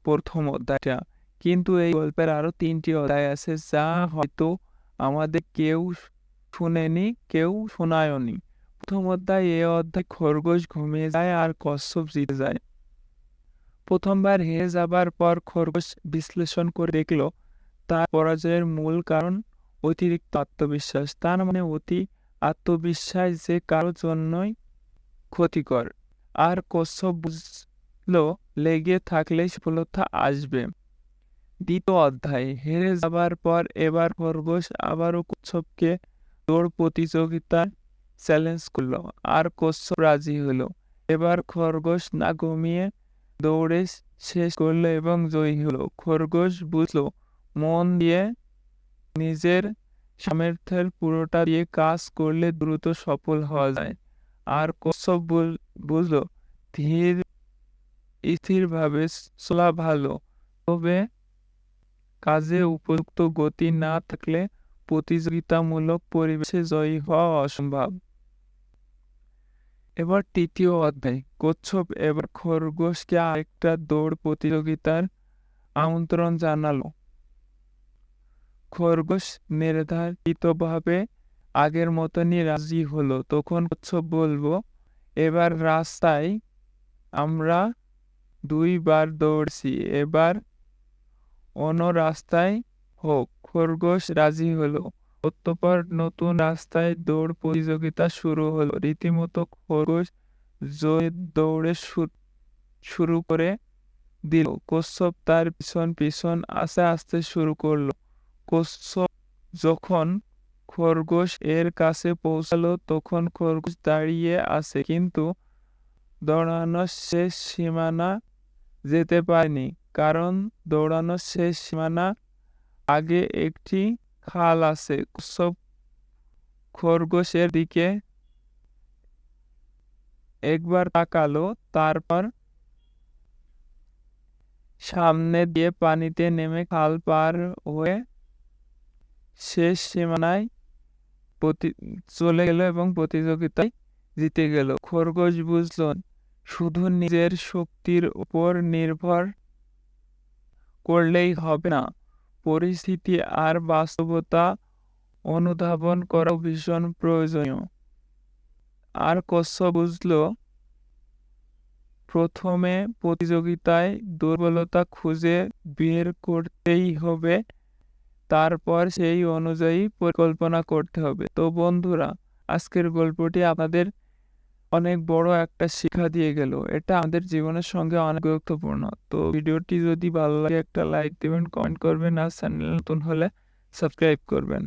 প্রথম অধ্যায়টা, কিন্তু এই গল্পের আরো ৩টি অধ্যায় আছে যা হয়তো আমাদের কেউ শুনেনি, কেউ শোনায়নি। প্রথম অধ্যায়, এ অধ্যায় খরগোশ ঘুমিয়ে যায় আর কচ্ছপ জিতে যায়। প্রথমবার হেরে যাবার পর খরগোশ বিশ্লেষণ করে দেখল তার পরাজয়ের মূল কারণ অতিরিক্ত আত্মবিশ্বাস। তার মানে অতি আত্মবিশ্বাস যে কারোর জন্যই ক্ষতিকর। আর কচ্ছপ বুঝল লেগে থাকলে সফলতা আসবে। দ্বিতীয় অধ্যায়, হেরে যাবার পর এবার খরগোশ আবারও কচ্ছপকে দৌড় প্রতিযোগিতার চ্যালেঞ্জ করল, আর কচ্ছপ রাজি হলো। এবার খরগোশ না ঘুমিয়ে দৌড়ে শেষ করলো এবং জয়ী হলো। খরগোশ বুঝলো মন দিয়ে নিজের সামর্থ্যের পুরোটা দিয়ে কাজ করলে দ্রুত সফল হওয়া যায়। আর কচ্ছপ বুঝলো ধীর স্থিরভাবে চলা ভালো, তবে কাজে উপযুক্ত গতি না থাকলে প্রতিযোগিতামূলক পরিবেশে জয়ী হওয়া অসম্ভব। এবার তৃতীয় অধ্যায়, কচ্ছপ এবার খরগোশকে আরেকটা দৌড় প্রতিযোগিতার আমন্ত্রণ জানালো। খরগোশ নির্ধারিতভাবে আগের মতনই রাজি হলো। তখন কচ্ছপ বলল, এবার রাস্তায় আমরা 2 বার দৌড়ছি, এবার অন্য রাস্তায় হোক। খরগোশ রাজি হলো। অতঃপর নতুন রাস্তায় দৌড় প্রতিযোগিতা শুরু হলো। রীতিমতো খরগোশ জয়ের দৌড়ে শুরু করে দিল। কচ্ছপ তার পিছন পিছন আসতে শুরু করলো। কচ্ছপ যখন খরগোশ এর কাছে পৌঁছালো তখন খরগোশ দাঁড়িয়ে আছে, কিন্তু দৌড়ানোর শেষ সীমানা যেতে পারেনি, কারণ দৌড়ানোর শেষ সীমানা আগে একটি খাল আছে। কচ্ছপ খরগোশের দিকে একবার তাকালো, তারপর সামনে দিয়ে পানিতে নেমে খাল পার হয়ে শেষ সীমানায় চলে গেল এবং প্রতিযোগিতায় জিতে গেল। খরগোশ বুঝল শুধু নিজের শক্তির উপর নির্ভর করলেই হবে না, পরিস্থিতি আর বাস্তবতা অনুধাবন করা ভীষণ প্রয়োজনীয়। আর কচ্ছপ বুঝল প্রথমে প্রতিযোগিতায় দুর্বলতা খুঁজে বের করতেই হবে, তারপর সেই অনুযায়ী পরিকল্পনা করতে হবে। তো বন্ধুরা, আজকের গল্পটি আপনাদের অনেক বড় একটা শিক্ষা দিয়ে গেল। এটা আমাদের জীবনের সঙ্গে অনেক গুরুত্বপূর্ণ। তো ভিডিওটি যদি ভালো লাগে একটা লাইক দিবেন, কমেন্ট করবেন, আর চ্যানেল নতুন হলে সাবস্ক্রাইব করবেন।